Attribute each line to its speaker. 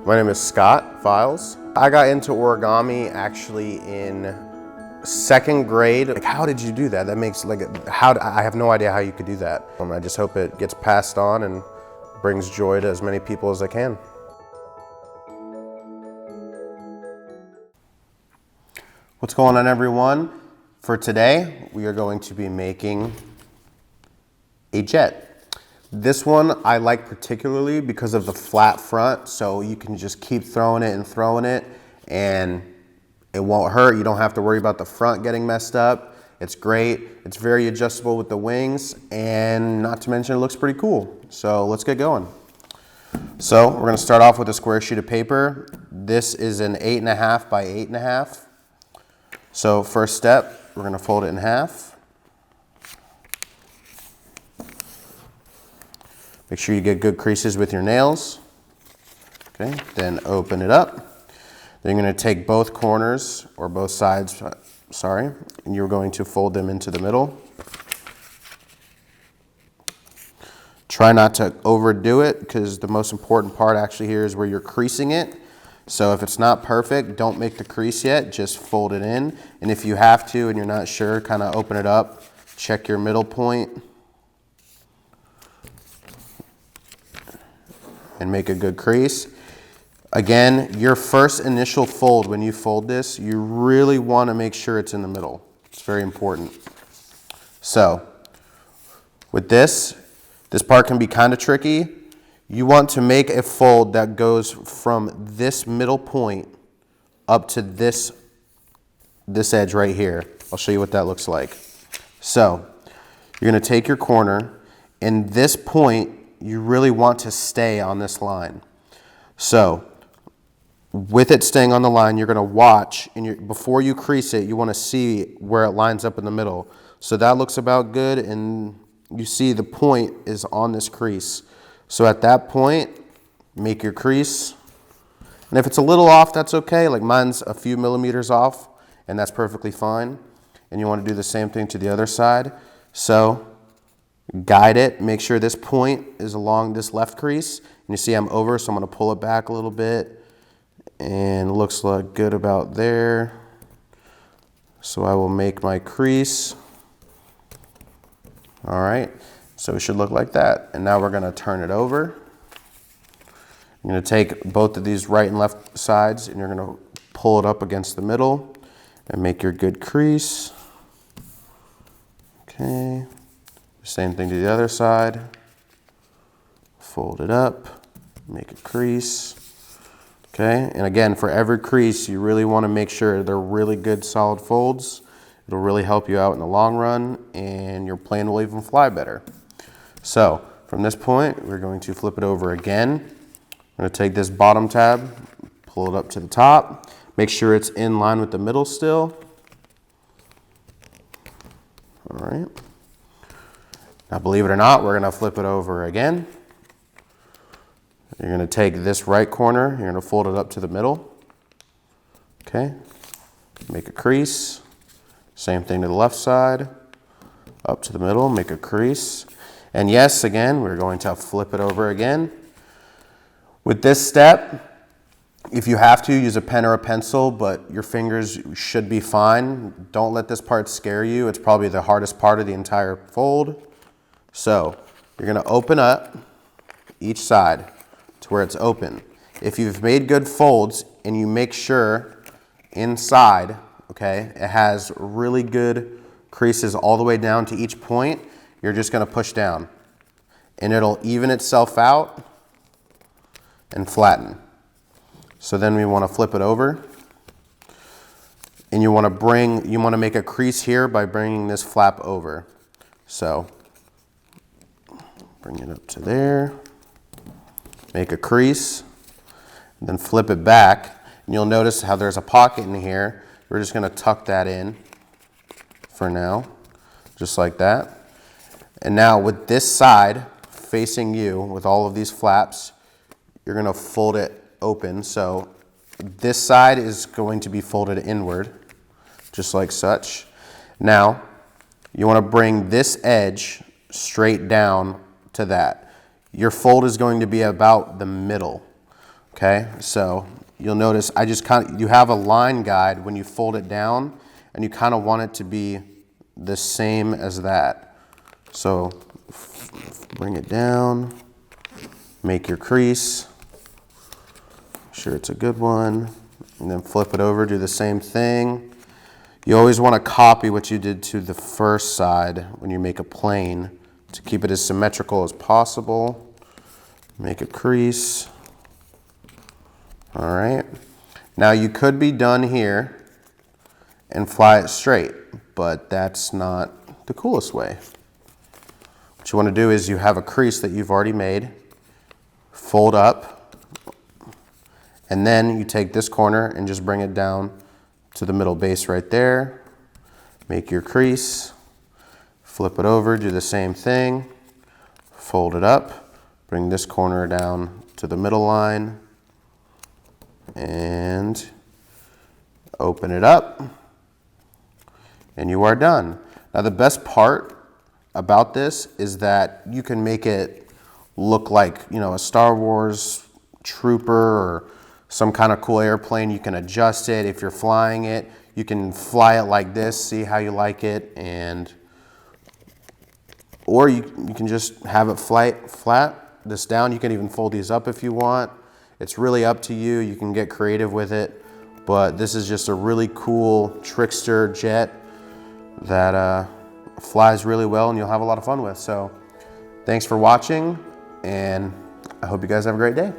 Speaker 1: My name is Scott Files. I got into origami actually in second grade. Like, how did you do that? That makes I have no idea how you could do that. I just hope it gets passed on and brings joy to as many people as I can. What's going on, everyone? For today, we are going to be making a jet. This one I like particularly because of the flat front, so you can just keep throwing it and it won't hurt. You don't have to worry about the front getting messed up. It's great. It's very adjustable with the wings, and not to mention it looks pretty cool. So let's get going. So we're gonna start off with a square sheet of paper. This is an 8.5 by 8.5. So first step, we're gonna fold it in half. Make sure you get good creases with your nails. Okay, then open it up. Then you're gonna take both corners, or both sides, and you're going to fold them into the middle. Try not to overdo it, because the most important part actually here is where you're creasing it. So if it's not perfect, don't make the crease yet, just fold it in. And if you have to and you're not sure, kind of open it up, check your middle point, and make a good crease. Again, your first initial fold, when you fold this, you really want to make sure it's in the middle. It's very important. So with this part can be kind of tricky. You want to make a fold that goes from this middle point up to this edge right here. I'll show you what that looks like. So you're going to take your corner, and this point you really want to stay on this line. So with it staying on the line, you're going to watch, and before you crease it, you want to see where it lines up in the middle. So that looks about good, and you see the point is on this crease. So at that point, make your crease. And if it's a little off, that's okay. Like mine's a few millimeters off, and that's perfectly fine. And you want to do the same thing to the other side. So guide it, make sure this point is along this left crease. And you see I'm over, so I'm going to pull it back a little bit. And it looks like good about there. So I will make my crease. All right, so it should look like that. And now we're going to turn it over. You're going to take both of these right and left sides, and you're going to pull it up against the middle and make your good crease. Okay. Same thing to the other side. Fold it up, make a crease. Okay, and again, for every crease, you really want to make sure they're really good solid folds. It'll really help you out in the long run, and your plane will even fly better. So from this point, we're going to flip it over again. I'm going to take this bottom tab, pull it up to the top, make sure it's in line with the middle still. All right. Now, believe it or not, we're going to flip it over again. You're going to take this right corner, you're going to fold it up to the middle. Okay, make a crease. Same thing to the left side, up to the middle, make a crease. And yes, again, we're going to flip it over again. With this step, if you have to, use a pen or a pencil, but your fingers should be fine. Don't let this part scare you. It's probably the hardest part of the entire fold. So you're going to open up each side to where it's open. If you've made good folds and you make sure inside, okay, it has really good creases all the way down to each point, you're just going to push down and it'll even itself out and flatten. So then we want to flip it over, and you want to make a crease here by bringing this flap over. So bring it up to there, make a crease, and then flip it back. And you'll notice how there's a pocket in here. We're just going to tuck that in for now, just like that. And now with this side facing you, with all of these flaps, you're going to fold it open. So this side is going to be folded inward, just like such. Now, you want to bring this edge straight down to that. Your fold is going to be about the middle. Okay, so you'll notice you have a line guide when you fold it down, and you kind of want it to be the same as that. So bring it down, make your crease, make sure it's a good one, and then flip it over, do the same thing. You always want to copy what you did to the first side when you make a plane to keep it as symmetrical as possible. Make a crease. All right. Now you could be done here and fly it straight, but that's not the coolest way. What you want to do is you have a crease that you've already made, fold up, and then you take this corner and just bring it down to the middle base right there. Make your crease, flip it over, do the same thing, fold it up, bring this corner down to the middle line, and open it up, and you are done. Now the best part about this is that you can make it look like, you know, a Star Wars trooper or some kind of cool airplane. You can adjust it. If you're flying it, you can fly it like this, see how you like it, or you can just have it flat this down. You can even fold these up if you want. It's really up to you. You can get creative with it, but this is just a really cool trickster jet that flies really well and you'll have a lot of fun with. So thanks for watching, and I hope you guys have a great day.